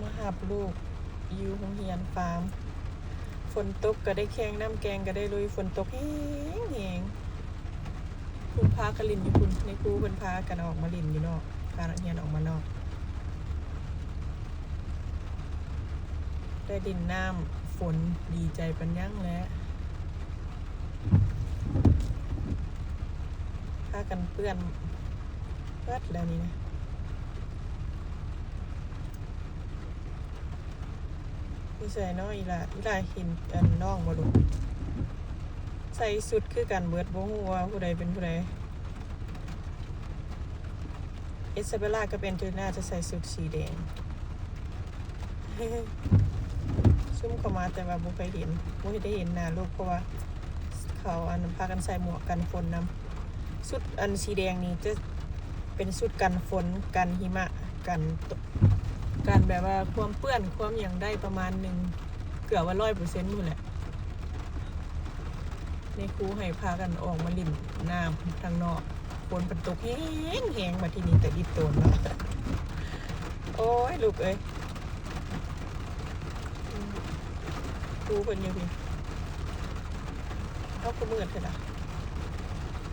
มาหาลูกอยู่โรงเรียนฟาร์มฝนตกก็ได้แข่งน้ำแกงก็ได้ลุยฝนตกแห้งคุณพากระลินอยู่คุณในครูเพิ่นพากันออกมาลินอยู่นอกพานักเรียนออกมานอกได้ดินน้ำฝนดีใจปัญญังแล้วพากันเปื้อนเพิดแล้วนี่นะนี่ใส่น้อยอีหล่าเห็นอันน้องบ่ลูกใส่สุดคือกันเบิดบ่ฮู้ว่าผู้ใดเป็นผู้ใดเอสซาเบลล่าก็เป็นเทอร์น่าจะใส่สุดสีแดงซุ่มเข้ามาแต่ว่าบ่เคยเห็นบ่ได้เห็นหน้าลูกเพราะว่าเขาอันพากันใส่หมวกกันฝนนำสุดอันสีแดงนี่จะเป็นสุดกันฝนกันหิมะกันแบบว่าความเปื้อนความอย่างได้ประมาณหนึ่งเกือบว่า 100% นู่นแหละในครูให้พากันออกมาลิ่นน้ำทางนอกฝนตกแห้งมาที่นี่แต่ดิบโตนเนาะโอ้ยลูกเอ้ยครูเป็นยังไงเอาก็มืดเถอะนะ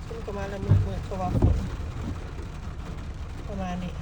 ขึ้นก็มาแล้วมืดเพราะว่าฝนประมาณนี้